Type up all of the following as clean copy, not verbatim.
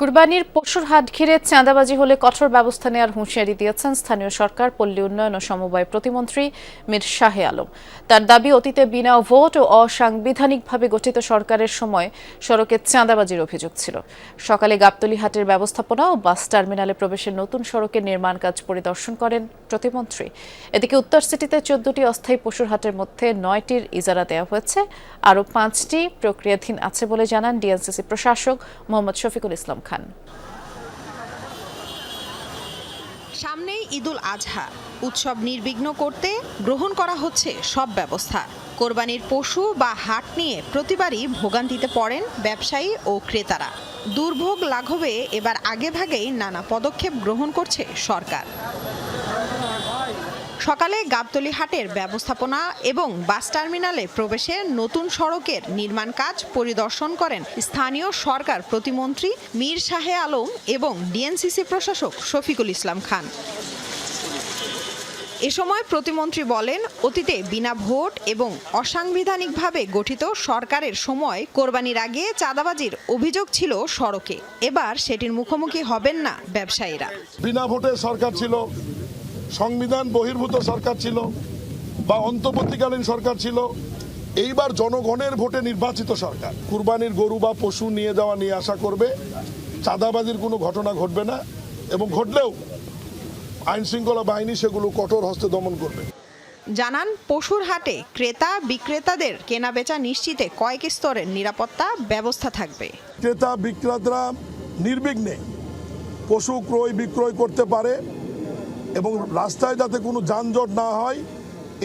কুরবানির পশুর হাট ঘিরে চাঁদাবাজি হলে কঠোর ব্যবস্থা নেওয়ার হুঁশিয়ারি দিয়েছেন স্থানীয় সরকার পল্লী উন্নয়ন ও সমবায় প্রতিমন্ত্রী মীর শাহে আলম। তার দাবি, অতীতে বিনা ভোট ও অসাংবিধানিকভাবে গঠিত সরকারের সময় সড়কে চাঁদাবাজির অভিযোগ ছিল। সকালে গাবতলী হাটের ব্যবস্থাপনা ও বাস টার্মিনালে প্রবেশের নতুন সড়কের নির্মাণ কাজ পরিদর্শন করেন প্রতিমন্ত্রী। এদিকে উত্তর সিটিতে 14টি অস্থায়ী পশুর হাটের মধ্যে 9টির ইজারা দেওয়া হয়েছে, আরও 5টি প্রক্রিয়াধীন আছে বলে জানান ডিএনসিসি প্রশাসক মোহাম্মদ শফিকুল ইসলাম খান। সামনেই ঈদুল আজহা, উৎসব নির্বিঘ্ন করতে গ্রহণ করা হচ্ছে সব ব্যবস্থা। কোরবানির পশু বা হাট নিয়ে প্রতিবারই ভোগান্তিতে পড়েন ব্যবসায়ী ও ক্রেতারা। দুর্ভোগ লাঘবে এবার আগেভাগেই নানা পদক্ষেপ গ্রহণ করছে সরকার। সকালে গাবতলী হাটের ব্যবস্থাপনা এবং বাস টার্মিনালে প্রবেশে নতুন সড়কের নির্মাণ কাজ পরিদর্শন করেন স্থানীয় সরকার প্রতিমন্ত্রী মীর শাহে আলম এবং ডিএনসিসি প্রশাসক শফিকুল ইসলাম খান। এ সময় প্রতিমন্ত্রী বলেন, অতীতে বিনা ভোট এবং অসাংবিধানিকভাবে গঠিত সরকারের সময় কোরবানির আগে চাঁদাবাজির অভিযোগ ছিল সড়কে। এবার সেটির মুখোমুখি হবেন না ব্যবসায়ীরা। বিনা ভোটে সরকার ছিল, সংবিধান বহির্ভূত সরকার ছিল বা অন্তর্বর্তীকালীন সরকার ছিল। এইবার জনগণের ভোটে নির্বাচিত সরকার কুরবানির গরু বা পশু নিয়ে যাওয়া নিয়ে আসা করবে। চাঁদাবাজির কোনো ঘটনা ঘটবে না এবং ঘটলেও আইন শৃঙ্খলা বাহিনী সেগুলো কঠোর হস্তে দমন করবে। জানান, পশুর হাটে ক্রেতা বিক্রেতাদের কেনাবেচা নিশ্চিতে কয়েক স্তরের নিরাপত্তা ব্যবস্থা থাকবে। ক্রেতা বিক্রেতারা নির্বিঘ্নে পশু ক্রয় বিক্রয় করতে পারে এবং রাস্তায় যাতে কোনো যানজট না হয়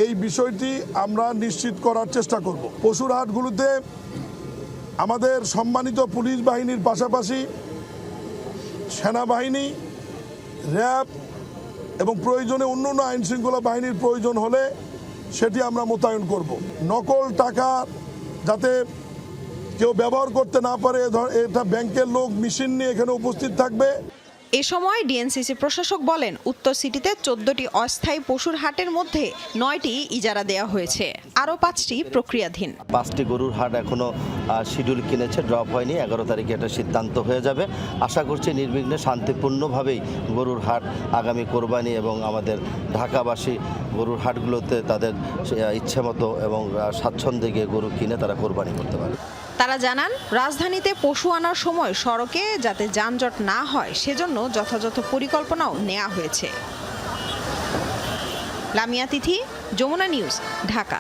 এই বিষয়টি আমরা নিশ্চিত করার চেষ্টা করব। পশুর হাটগুলোতে আমাদের সম্মানিত পুলিশ বাহিনীর পাশাপাশি সেনাবাহিনী, র্যাব এবং প্রয়োজনে অন্যান্য আইন শৃঙ্খলা বাহিনীর প্রয়োজন হলে সেটি আমরা মোতায়েন করব। নকল টাকা যাতে কেউ ব্যবহার করতে না পারে, এটা ব্যাংকের লোক মেশিন নিয়ে এখানে উপস্থিত থাকবে। এ সময় ডিএনসিসি প্রশাসক বলেন, উত্তর সিটিতে 14টি অস্থায়ী পশুর হাটের মধ্যে 9টি ইজারা দেওয়া হয়েছে, আরও 5টি প্রক্রিয়াধীন। 5টি গরুর হাট এখনো শিডিউল কিনেছে, ড্রপ হয়নি। 11 তারিখে এটা সিদ্ধান্ত হয়ে যাবে। আশা করছি নির্বিঘ্নে শান্তিপূর্ণভাবেই গরুর হাট আগামী কোরবানি এবং আমাদের ঢাকাবাসী গরুর হাটগুলোতে তাদের ইচ্ছে মতো এবং স্বাচ্ছন্দ্যে গিয়ে গরু কিনে তারা কোরবানি করতে পারে। তারা জানান, রাজধানীতে পশু আনার সময় সড়কে যাতে যানজট না হয় সেজন্য যথাযথ পরিকল্পনাও নেওয়া হয়েছে। লামিয়া তিথি, যমুনা নিউজ, ঢাকা।